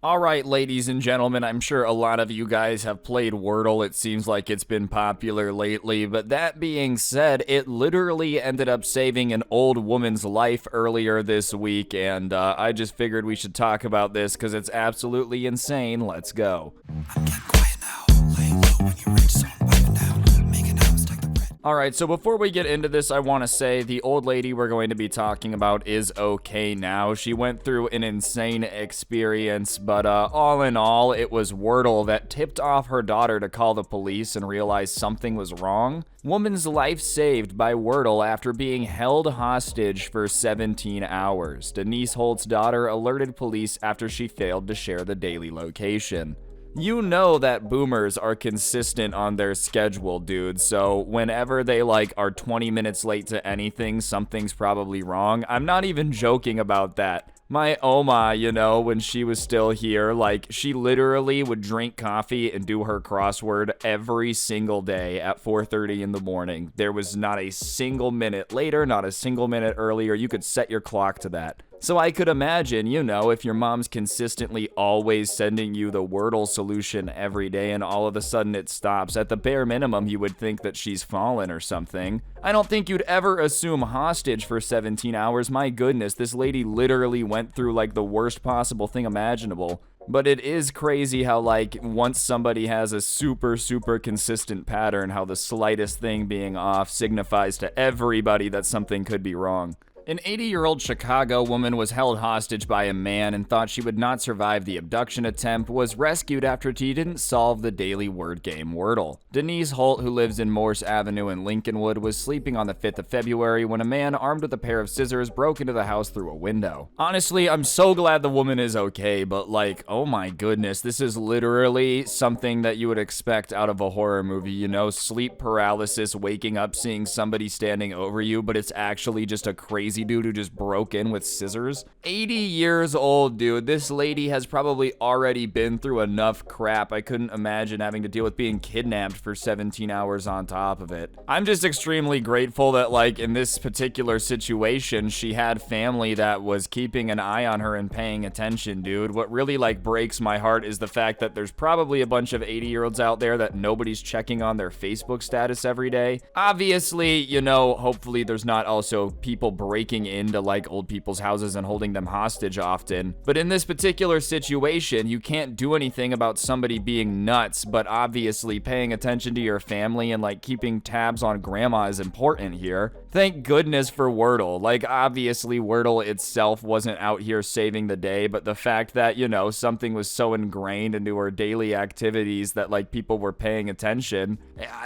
Alright, ladies and gentlemen, I'm sure a lot of you guys have played Wordle. It seems like it's been popular lately, but that being said, it literally ended up saving an old woman's life earlier this week, and I just figured we should talk about this because it's absolutely insane. Let's go. I'm getting quiet now. Lay low when you reach zone, piping down. Making out, stack the bread. Alright, so before we get into this, I want to say the old lady we're going to be talking about is okay now. She went through an insane experience, but all in all, it was Wordle that tipped off her daughter to call the police and realize something was wrong. Woman's life saved by Wordle after being held hostage for 17 hours. Denise Holt's daughter alerted police after she failed to share the daily location. You know that boomers are consistent on their schedule, dude, so whenever they, are 20 minutes late to anything, something's probably wrong. I'm not even joking about that. My Oma, when she was still here, she literally would drink coffee and do her crossword every single day at 4:30 in the morning. There was not a single minute later, not a single minute earlier. You could set your clock to that. So I could imagine, if your mom's consistently always sending you the Wordle solution every day and all of a sudden it stops, at the bare minimum you would think that she's fallen or something. I don't think you'd ever assume hostage for 17 hours. My goodness, this lady literally went through the worst possible thing imaginable. But it is crazy how, once somebody has a super consistent pattern, how the slightest thing being off signifies to everybody that something could be wrong. An 80-year-old Chicago woman was held hostage by a man and thought she would not survive the abduction attempt, was rescued after she didn't solve the daily word game Wordle. Denise Holt, who lives in Morse Avenue in Lincolnwood, was sleeping on the 5th of February when a man armed with a pair of scissors broke into the house through a window. Honestly, I'm so glad the woman is okay, but oh my goodness, this is literally something that you would expect out of a horror movie, sleep paralysis, waking up, seeing somebody standing over you, but it's actually just a crazy dude who just broke in with scissors. 80 years old, dude. This lady has probably already been through enough crap. I couldn't imagine having to deal with being kidnapped for 17 hours on top of it. I'm just extremely grateful that, in this particular situation, she had family that was keeping an eye on her and paying attention, dude. What really, breaks my heart is the fact that there's probably a bunch of 80-year-olds out there that nobody's checking on their Facebook status every day. Obviously, hopefully there's not also people breaking into old people's houses and holding them hostage often. But in this particular situation, you can't do anything about somebody being nuts, but obviously paying attention to your family and keeping tabs on grandma is important here. Thank goodness for Wordle. Obviously Wordle itself wasn't out here saving the day, but the fact that, something was so ingrained into her daily activities that people were paying attention,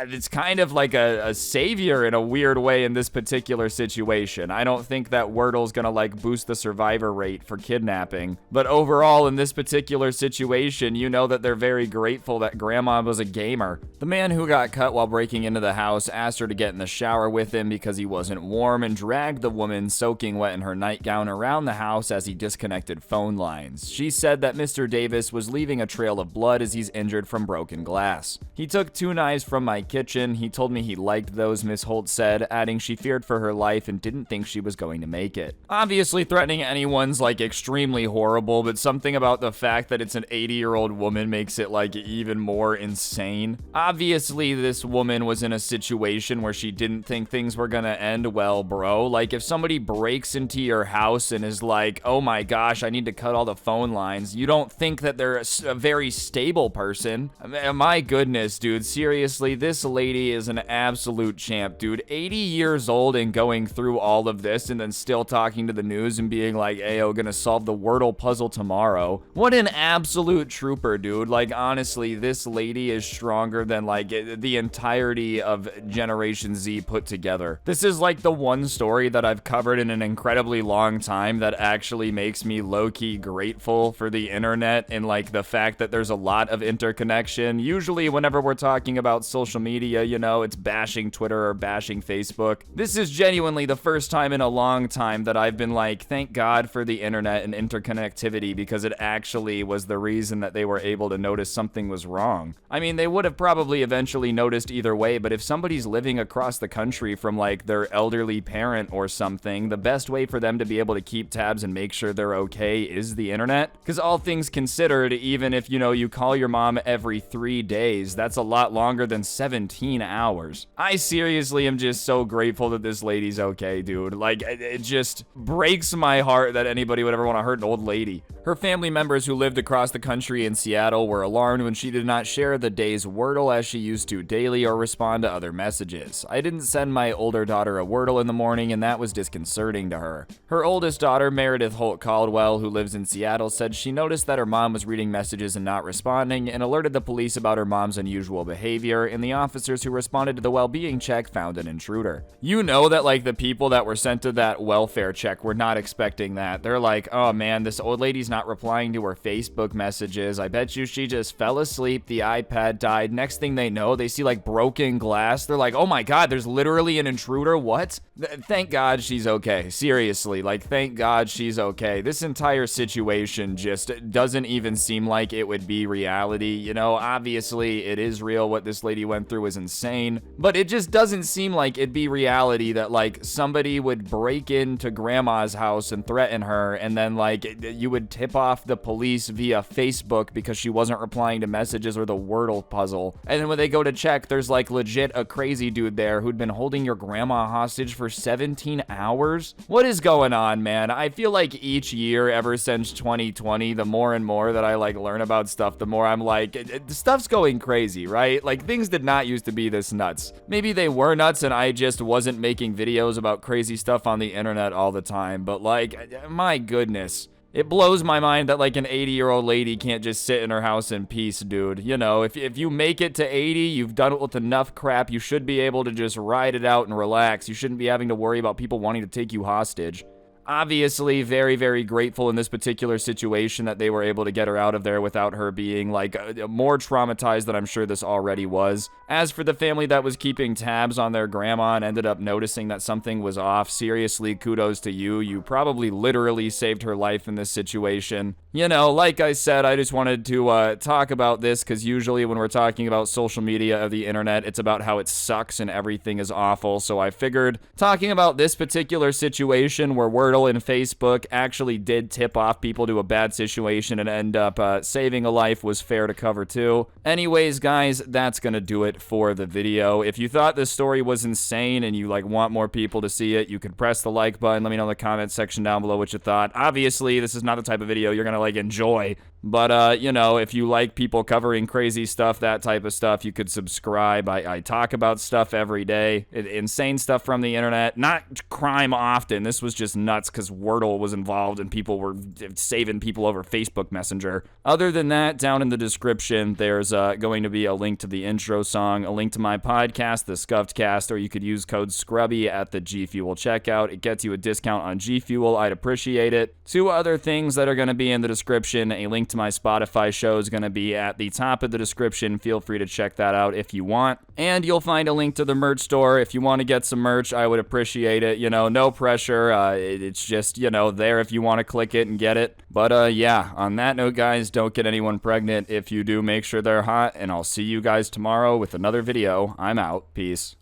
it's kind of like a savior in a weird way in this particular situation. I don't think that Wordle's gonna boost the survivor rate for kidnapping, but overall in this particular situation, that they're very grateful that grandma was a gamer. The man who got cut while breaking into the house asked her to get in the shower with him because he wasn't warm and dragged the woman, soaking wet in her nightgown, around the house as he disconnected phone lines. She said that Mr. Davis was leaving a trail of blood as he's injured from broken glass. He took 2 knives from my kitchen. He told me he liked those, Miss Holt said, adding she feared for her life and didn't think she was going to make it. Obviously, threatening anyone's extremely horrible, but something about the fact that it's an 80-year-old woman makes it even more insane. Obviously, this woman was in a situation where she didn't think things were gonna end well, bro. If somebody breaks into your house and is oh my gosh, I need to cut all the phone lines, you don't think that they're a very stable person. My goodness, dude, seriously, this lady is an absolute champ, dude. 80 years old and going through all of this and then still talking to the news and being ayo, gonna solve the Wordle puzzle tomorrow. What an absolute trooper, dude. Honestly, this lady is stronger than the entirety of Generation Z put together. This is the one story that I've covered in an incredibly long time that actually makes me low-key grateful for the internet and the fact that there's a lot of interconnection. Usually whenever we're talking about social media, it's bashing Twitter or bashing Facebook. This is genuinely the first time in a long time that I've been like, thank God for the internet and interconnectivity, because it actually was the reason that they were able to notice something was wrong. I mean, they would have probably eventually noticed either way, but if somebody's living across the country from like their elderly parent or something, the best way for them to be able to keep tabs and make sure they're okay is the internet. Because all things considered, even if, you know, you call your mom every 3 days, that's a lot longer than 17 hours. I seriously am just so grateful that this lady's okay, dude. Like, it just breaks my heart that anybody would ever want to hurt an old lady. Her family members who lived across the country in Seattle were alarmed when she did not share the day's Wordle as she used to daily or respond to other messages. I didn't send my older daughter a Wordle in the morning, and that was disconcerting to her. Her oldest daughter, Meredith Holt Caldwell, who lives in Seattle, said she noticed that her mom was reading messages and not responding, and alerted the police about her mom's unusual behavior, and the officers who responded to the well-being check found an intruder. You know that, like, the people that were sent to that welfare check were not expecting that. They're like, oh man, this old lady's not replying to her Facebook messages. I bet you she just fell asleep, the iPad died. Next thing they know, they see like broken glass. They're like, oh my God, there's literally an intruder. What? Thank God she's okay. Seriously, like, thank God she's okay. This entire situation just doesn't even seem like it would be reality. You know, obviously it is real. What this lady went through is insane, but it just doesn't seem like it'd be reality that like somebody would break into grandma's house and threaten her, and then like you would tip off the police via Facebook because she wasn't replying to messages or the Wordle puzzle. And then when they go to check, there's like legit a crazy dude there who'd been holding your grandma hostage for 17 hours. What is going on, man? I feel like each year ever since 2020, the more and more that I like learn about stuff, the more I'm like, stuff's going crazy, right? Like, things did not used to be this nuts. Maybe they were nuts and I just wasn't making videos about crazy stuff on the internet all the time, but like, my goodness. It blows my mind that like an 80-year-old lady can't just sit in her house in peace, dude. You know, if you make it to 80, you've done it with enough crap, you should be able to just ride it out and relax. You shouldn't be having to worry about people wanting to take you hostage. Obviously, very, very grateful in this particular situation that they were able to get her out of there without her being, like, more traumatized than I'm sure this already was. As for the family that was keeping tabs on their grandma and ended up noticing that something was off, seriously, kudos to you. You probably literally saved her life in this situation. You know, like I said, I just wanted to talk about this because usually when we're talking about social media or the internet, it's about how it sucks and everything is awful. So I figured talking about this particular situation where Wordle and Facebook actually did tip off people to a bad situation and end up saving a life was fair to cover too. Anyways, guys, that's gonna do it for the video. If you thought this story was insane and you like want more people to see it, you could press the like button. Let me know in the comments section down below what you thought. Obviously, this is not the type of video you're gonna like enjoy, but you know, if you like people covering crazy stuff, that type of stuff, you could subscribe. I talk about stuff every day, insane stuff from the internet, not crime often. This was just nuts because Wordle was involved and people were saving people over Facebook Messenger. Other than that, down in the description, there's going to be a link to the intro song, a link to my podcast, The Scuffed Cast, or you could use code SCRUBBY at the G Fuel checkout. It gets you a discount on G Fuel. I'd appreciate it. Two other things that are going to be in the description, a link to my Spotify show is going to be at the top of the description. Feel free to check that out if you want. And you'll find a link to the merch store. If you want to get some merch, I would appreciate it. You know, no pressure. It's just, you know, there if you want to click it and get it. But yeah, on that note, guys, don't get anyone pregnant. If you do, make sure they're hot, and I'll see you guys tomorrow with another video. I'm out. Peace.